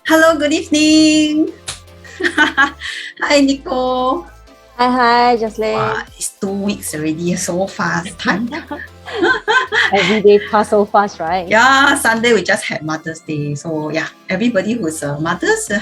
Hello, good evening. Hi, Nico. Hi, Wow, Jasline. it's 2 weeks already, so fast. Time. Every day pass so fast, right? Yeah, Sunday we just had Mother's Day. So yeah, everybody who's mothers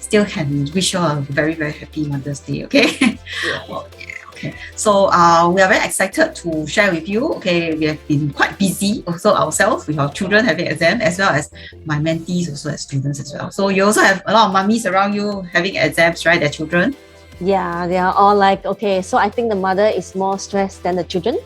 still can wish you a very, very happy Mother's Day, okay? Yeah. Oh, yeah, okay. So we are very excited to share with you. Okay, we have been quite busy also ourselves with our children having exam as well as my mentees also as students as well. So you also have a lot of mummies around you having exams, right? Their children. Yeah, they are all like, okay, so I think the mother is more stressed than the children.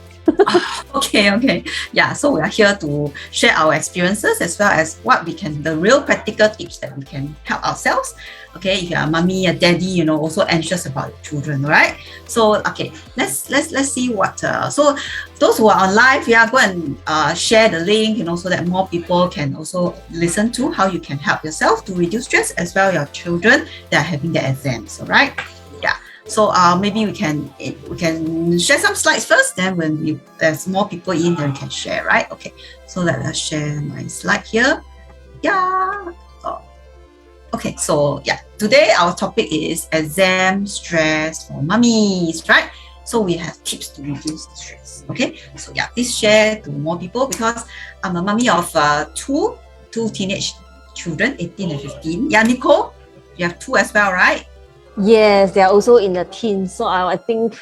Okay. Yeah, so we are here to share our experiences as well as what we can, the real practical tips that we can help ourselves. Okay, if you're a mommy, a daddy, also anxious about your children, right? So okay, let's see what. So those who are on live, yeah, go and share the link, so that more people can also listen to how you can help yourself to reduce stress as well your children that are having their exams. All right. Yeah. So maybe we can share some slides first. Then when there's more people in, then we can share, right? Okay. So let us share my slide here. Yeah. Okay. So yeah, today our topic is exam stress for mummies, right? So we have tips to reduce stress. Okay. So yeah, please share to more people because I'm a mummy of two teenage children, 18 and 15. Yeah, Nicole, you have two as well, right? Yes, they are also in the teens. So I think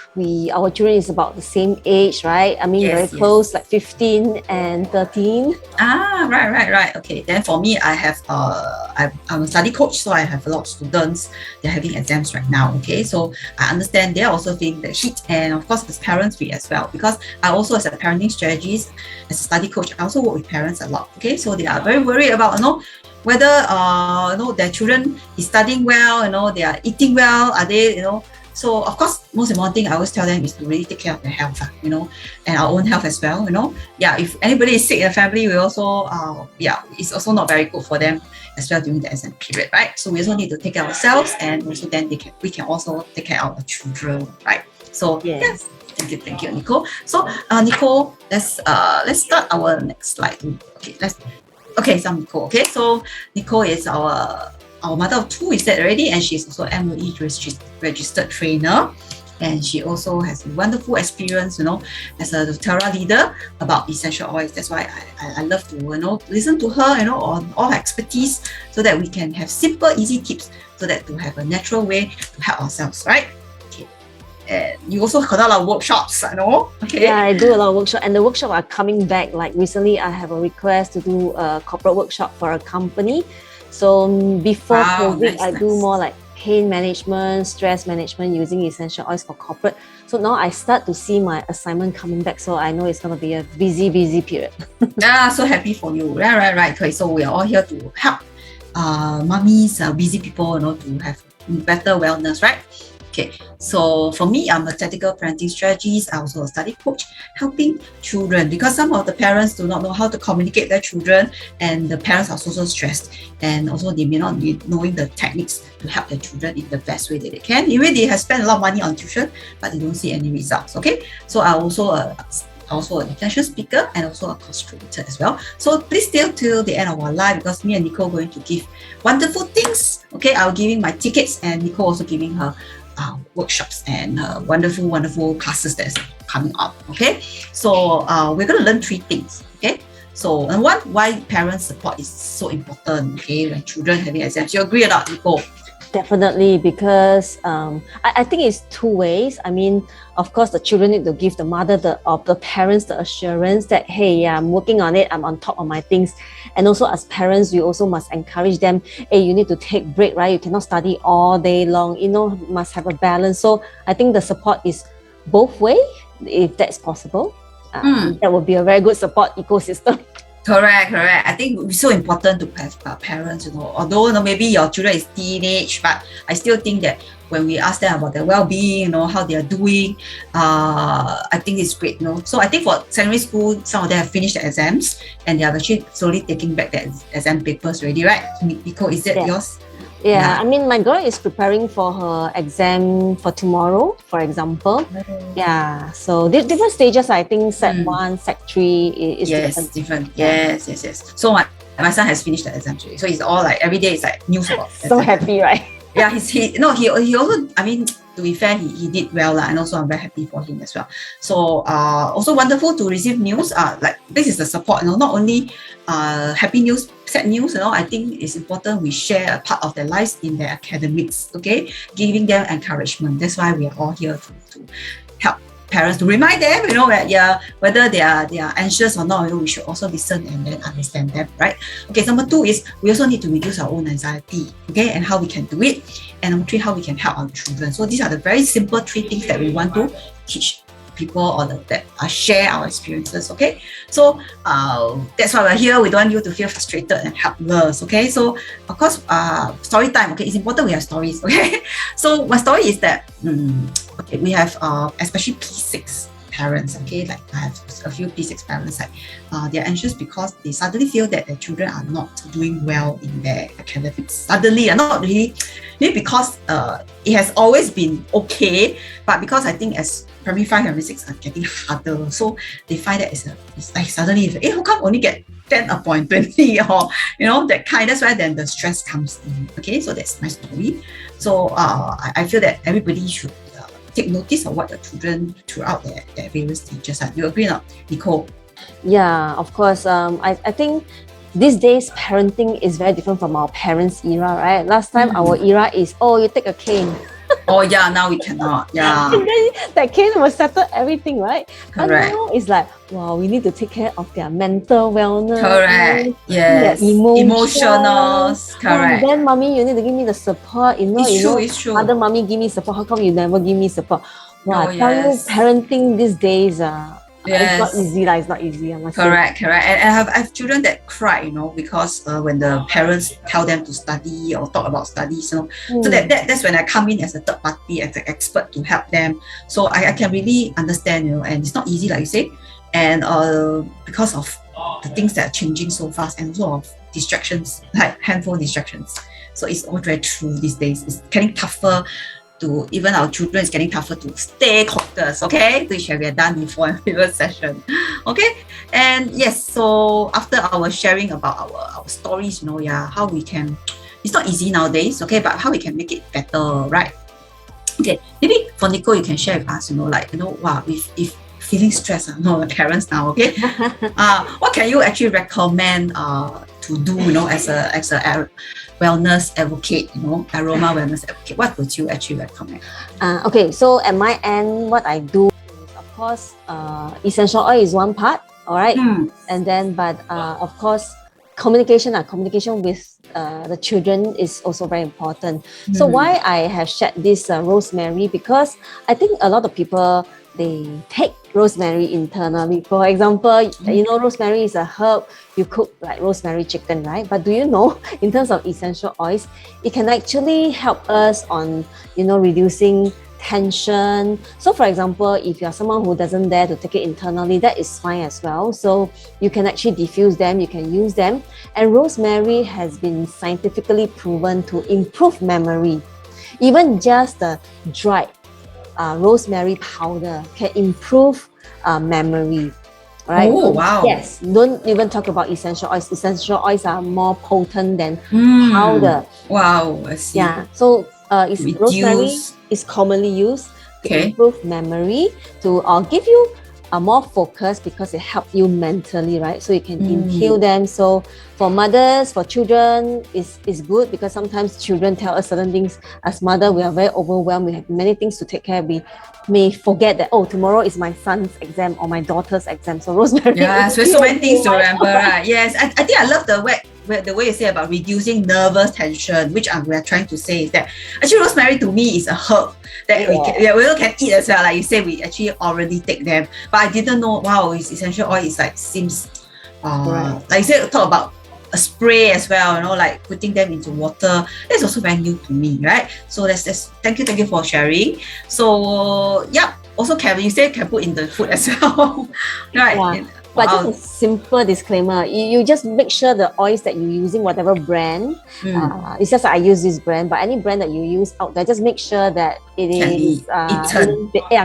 our children is about the same age, right? I mean, very Yes. close, like 15 and 13. Right. Okay. Then for me, I have I'm a study coach, so I have a lot of students. They're having exams right now. Okay, so I understand they're also feeling the heat, and of course, as parents, we as well. Because I also, as a parenting strategist, as a study coach, I also work with parents a lot. Okay, so they are very worried about whether their children is studying well, they are eating well, are they so of course most important thing I always tell them is to really take care of their health, and our own health as well. Yeah, if anybody is sick in the family, we also it's also not very good for them as well during the exam period, right? So we also need to take care of ourselves, and also then we can also take care of our children, right? So yes. Thank you, Nicole. So Nicole, let's start our next slide. Okay, so Nicole. Okay, so Nicole is our mother of two, is that already? And she's also MOE registered trainer. And she also has a wonderful experience, as a doTERRA leader about essential oils. That's why I love to, listen to her, on all her expertise so that we can have simple, easy tips so that to have a natural way to help ourselves, right? And you also conduct a lot of workshops, Okay. Yeah, I do a lot of workshops, and the workshop are coming back. Like recently, I have a request to do a corporate workshop for a company. So before COVID, I do more like pain management, stress management using essential oils for corporate. So now I start to see my assignment coming back. So I know it's going to be a busy period. Yeah, so happy for you. Right. Okay, so we are all here to help mummies, busy people, to have better wellness, right? Okay, so for me, I'm a tactical parenting strategist. I'm also a study coach helping children because some of the parents do not know how to communicate their children, and the parents are also stressed, and also they may not be knowing the techniques to help their children in the best way that they can. Even they have spent a lot of money on tuition, but they don't see any results. Okay, so I also an international speaker and also a course creator as well. So please stay till the end of our live because me and Nicole are going to give wonderful things. Okay, I'll giving my tickets and Nicole also giving her workshops and wonderful classes that's coming up. Okay, so we're going to learn three things. Okay, so and why parents support is so important. Okay, when children having exams, you agree or not, Nicole? Definitely, because I think it's two ways. I mean, of course, the children need to give the mother or the parents the assurance that, hey, yeah, I'm working on it, I'm on top of my things. And also as parents, we also must encourage them, hey, you need to take break, right? You cannot study all day long, must have a balance. So I think the support is both way, if that's possible. That would be a very good support ecosystem. Correct. I think it's so important to have parents, although maybe your children is teenage, but I still think that when we ask them about their well-being, how they are doing, I think it's great, So I think for secondary school, some of them have finished the exams and they are actually slowly taking back the exam papers already, right? Nicole, is that yours? Yeah, I mean, my girl is preparing for her exam for tomorrow, for example. Yeah, so different stages. I think Sec 1, Sec 3 is different. Yes. So And my son has finished the exams already. So it's all like every day it's like news about So happy, right? Yeah, he also, I mean, to be fair, he did well, and also I'm very happy for him as well. So also wonderful to receive news. Like this is the support, not only happy news, sad news, I think it's important we share a part of their lives in their academics, okay? Giving them encouragement. That's why we are all here to help parents, to remind them, that whether they are anxious or not, we should also listen and then understand them, right? Okay, number 2 is we also need to reduce our own anxiety, okay, and how we can do it. And number 3, how we can help our children. So these are the very simple 3 things that we want to teach people or that share our experiences, okay? So that's why we're here. We don't want you to feel frustrated and helpless, okay? So of course, story time, okay? It's important we have stories, okay? So my story is that, okay, we have especially P6 parents, okay? Like I have a few P6 parents, like they're anxious because they suddenly feel that their children are not doing well in their academics. Suddenly, not really because it has always been okay, but because I think as primary 5 and primary 6 are getting harder, so they find that it's like suddenly, how come only get 10 upon 20 or that kind. That's why then the stress comes in. Okay, so that's my story. So I feel that everybody should take notice of what the children throughout their various stages are. You agree or not, Nicole? Yeah, of course. I think these days parenting is very different from our parents' era, right? Last time our era is, you take a cane. Oh yeah, now we cannot. Yeah. And then that cane will settle everything, right? Correct. But now it's like, wow, we need to take care of their mental wellness. Correct. Yes. Their emotionals. Correct. Then mommy, you need to give me the support. It's true. Other mommy give me support. How come you never give me support? Wow, I tell you, yes. parenting these days, yes. It's not easy. It's not easy. I must Correct. And I have children that cry, because when the parents tell them to study or talk about studies, So that's when I come in as a third party, as an expert to help them. So I can really understand, and it's not easy, like you say, and because of the things that are changing so fast, and also of distractions, like handphone distractions. So it's all very true these days. It's getting tougher. Even our children is getting tougher to stay focused, okay? Which we have done before in previous session, okay? And yes, so after our sharing about our stories, how we can, it's not easy nowadays, okay? But how we can make it better, right? Okay, maybe for Nicole, you can share with us, wow, if feeling stressed, parents now, okay? What can you actually recommend to do, as a wellness advocate, aroma wellness advocate? What would you actually recommend? Okay, so at my end, what I do is, of course, essential oil is one part, all right? And then, but of course, communication with the children is also very important. So why I have shared this rosemary, because I think a lot of people, they take rosemary internally. For example, rosemary is a herb. You cook like rosemary chicken, right? But do you know, in terms of essential oils, it can actually help us on, reducing tension. So for example, if you're someone who doesn't dare to take it internally, that is fine as well. So you can actually diffuse them, you can use them. And rosemary has been scientifically proven to improve memory. Even just the dried rosemary powder can improve memory, right? Oh, wow. Yes, don't even talk about essential oils. Essential oils are more potent than powder. Wow, I see. Yeah, so rosemary is commonly used to improve memory, to give you more focus, because it helps you mentally, right? So you can inhale them. So for mothers, for children, is good, because sometimes children tell us certain things. As mother, we are very overwhelmed. We have many things to take care of. We may forget that, tomorrow is my son's exam or my daughter's exam. So rosemary. Yeah, so many things to remember, right? Yes, I think I love the way you say about reducing nervous tension, which we are trying to say is that actually rosemary to me is a herb that we can eat as well. Like you say, we actually already take them, but I didn't know. Wow, it's essential oil is seems like you said, talk about a spray as well. Like putting them into water. That's also very new to me, right? So that's thank you for sharing. So yeah, also you say can put in the food as well, right? Yeah. But just a simple disclaimer, you just make sure the oils that you're using, whatever brand, it's just that I use this brand, but any brand that you use out there, just make sure that it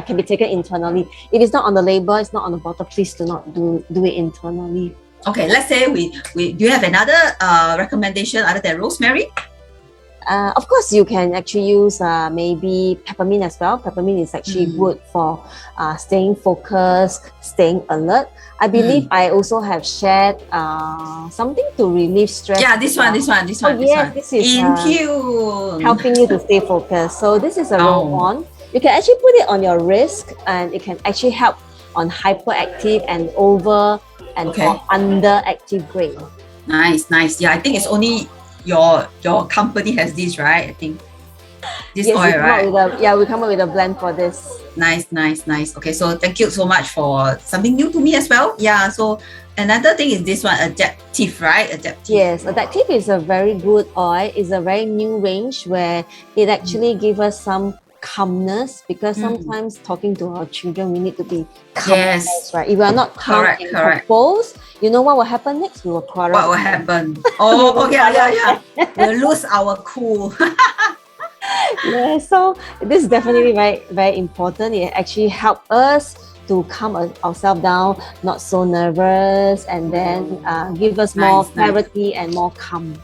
can be taken internally. If it's not on the label, it's not on the bottle, please do not do it internally. Okay, let's say we do you have another recommendation other than rosemary? Of course, you can actually use maybe peppermint as well. Peppermint is actually good for staying focused, staying alert. I believe I also have shared something to relieve stress. Yeah, this one. Oh yes, this is In tune. helping you to stay focused. So this is a roll-on. You can actually put it on your wrist, and it can actually help on hyperactive and over and or underactive brain. Nice. Yeah, I think it's only your company has this, right? I think this Yes, oil, right? we come up with a blend for this. Nice. Okay, so thank you so much for something new to me as well. Yeah, so another thing is this one, adaptive, right? Adaptive. Yes, adaptive is a very good oil. It's a very new range where it actually gives us some calmness, because sometimes talking to our children, we need to be calm, right? If we are not calm and composed, you know what will happen next? We will quarrel. What will happen? Oh, yeah. We'll lose our cool. Yeah, so this is definitely very, very important. It actually helps us to calm ourselves down, not so nervous, and then give us more clarity and more calm.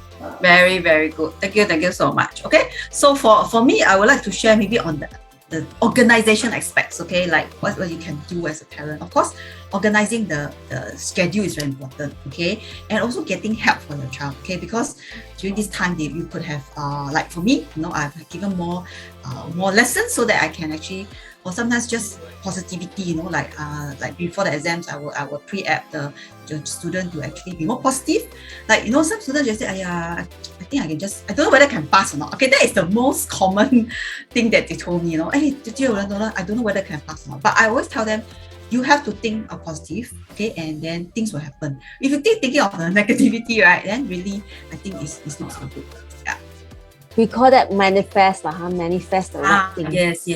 Very, very good. Thank you so much. Okay, so for me, I would like to share maybe on the organization aspects. Okay, like what you can do as a parent. Of course, organizing the schedule is very important. Okay, and also getting help for your child. Okay, because during this time you could have like for me, I've given more lessons so that I can actually, or sometimes just positivity, like before the exams, I will pre-app the student to actually be more positive. Like, some students just say, I think I don't know whether I can pass or not. Okay, that is the most common thing that they told me, hey, I don't know whether I can pass or not. But I always tell them, you have to think of positive, okay, and then things will happen. If you thinking of the negativity, right, then really, I think it's not so good. Yeah. We call that manifest the right thing. Yes.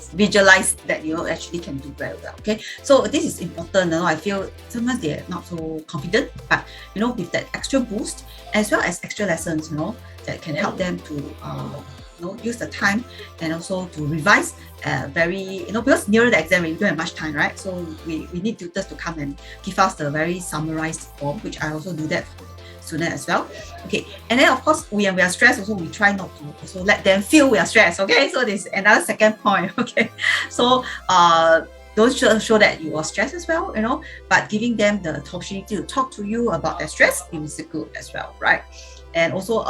Visualize that you actually can do very well. Okay, so this is important. I feel sometimes they're not so confident, but with that extra boost as well as extra lessons, that can help them to use the time and also to revise very, because nearer the exam we don't have much time, right? So we need tutors to come and give us the very summarized form, which I also do that for student as well. Okay, and then of course when we are stressed also, we try not to also let them feel we are stressed. Okay, so this is another second point. Okay, so don't show that you are stressed as well, but giving them the opportunity to talk to you about their stress is good as well, right? And also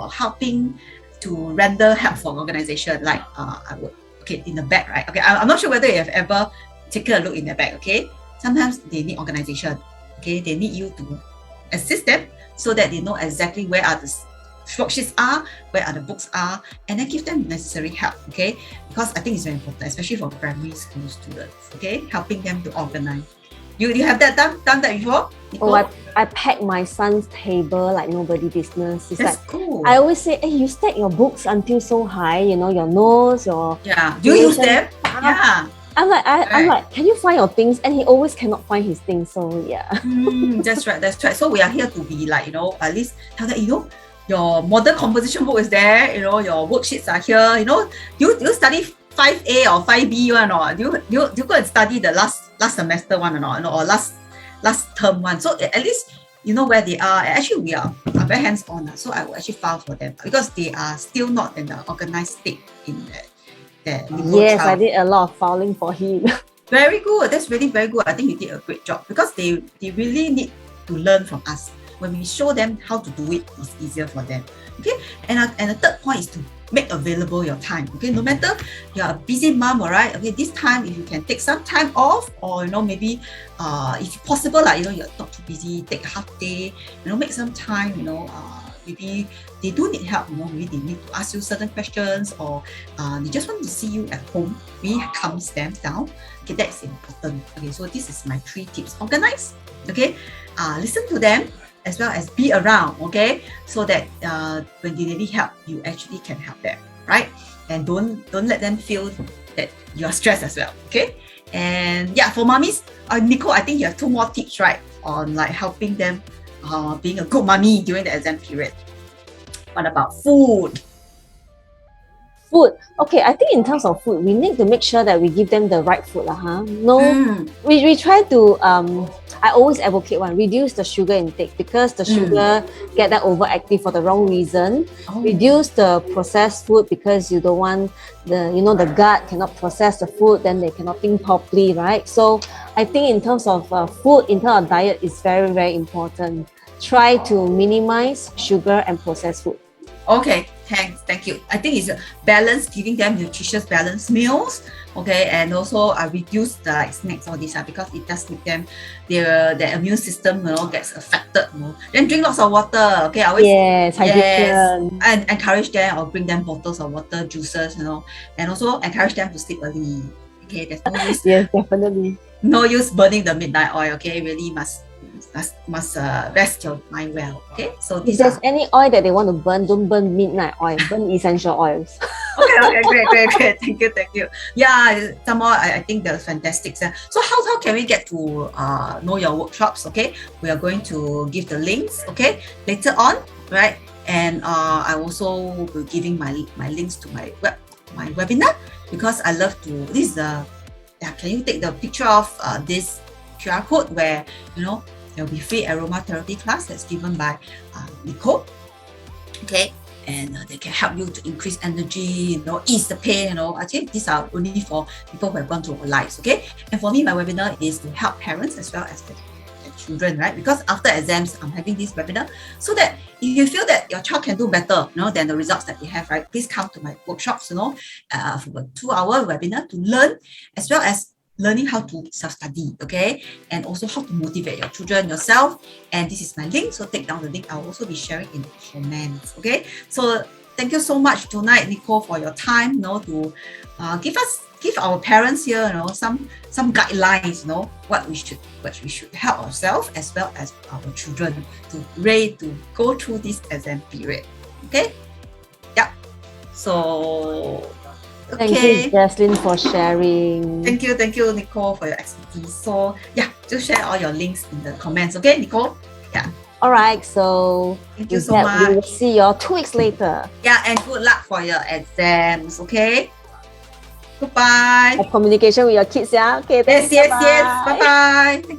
helping to render help for organization, like I would, in the back, right? Okay, I'm not sure whether you have ever taken a look in the back. Okay, sometimes they need organization. Okay, they need you to assist them so that they know exactly where are the worksheets are, where are the books are, and then give them necessary help. Okay, because I think it's very important, especially for primary school students. Okay, helping them to organize. You have that done that before? Nicole? Oh, I pack my son's table like nobody business. It's That's like, cool. I always say, hey, you stack your books until so high, your nose, your... Yeah. Do you use them? Yeah. I'm like, can you find your things? And he always cannot find his things. So yeah. That's right. So we are here to be like, at least tell that, your model composition book is there, your worksheets are here, you study 5A or 5B one, or do you go and study the last semester one or not, or last term one? So at least you know where they are. Actually, we are very hands-on, so I will actually file for them because they are still not in the organized state in that. Yes, I did a lot of filing for him. Very good. That's really very good. I think you did a great job because they really need to learn from us. When we show them how to do it, it's easier for them. Okay, and the third point is to make available your time. Okay, no matter you're a busy mom, all right. Okay, this time if you can take some time off, or maybe if possible, like you're not too busy, take a half day. Make some time. Maybe they do need help. Maybe they need to ask you certain questions, or they just want to see you at home. Really calms them down. Okay, that's important. Okay, so this is my 3 tips. Organize. Okay, listen to them, as well as be around, okay, so that when they need help, you actually can help them, right? And don't let them feel that you are stressed as well, okay? And yeah, for mommies, Nicole, I think you have 2 more tips, right, on like helping them being a good mommy during the exam period. What about food? Food. Okay, I think in terms of food, we need to make sure that we give them the right food. No, we try to I always advocate reduce the sugar intake because the sugar get that overactive for the wrong reason. Reduce the processed food because you don't want the gut cannot process the food, then they cannot think properly, right? So I think in terms of food, in terms of diet, is very, very important. Try to minimize sugar and processed food. Okay, thank you. I think it's a balance, giving them nutritious, balanced meals. Okay, and also I reduce the snacks, all this because it does make them their immune system gets affected. Then drink lots of water. Okay, I always hydration. And encourage them or bring them bottles of water, juices, and also encourage them to sleep early. Okay, there's no use. Yes, definitely. No use burning the midnight oil. Okay, really must rest your mind well. Okay, so if there's any oil that they want to burn, don't burn midnight oil, burn essential oils. Okay, great. Thank you. Yeah, some more I think that's fantastic. So how can we get to know your workshops? Okay, we are going to give the links, okay, later on, right? And I also will be giving my links to my webinar because I love to can you take the picture of this QR code where there'll be free aromatherapy class that's given by Nicole. Okay, and they can help you to increase energy, ease the pain. Actually, these are only for people who have gone through our lives. Okay, and for me, my webinar is to help parents as well as the children, right? Because after exams, I'm having this webinar so that if you feel that your child can do better, than the results that they have, right? Please come to my workshops, for a 2-hour webinar to learn as well as learning how to self-study, okay? And also how to motivate your children, yourself. And this is my link, so take down the link. I'll also be sharing in the comments, okay? So thank you so much tonight, Nicole, for your time, to give our parents here, some guidelines, what we should help ourselves as well as our children to go through this exam period, okay? Yeah. So. Okay. Thank you, Jasline, for sharing. Thank you, Nicole, for your expertise. So yeah, just share all your links in the comments, okay, Nicole? Yeah. All right, so thank you so much. We will see you 2 weeks later. Yeah, and good luck for your exams, okay? Goodbye. Have communication with your kids, yeah? Okay, thanks. Yes. Bye-bye.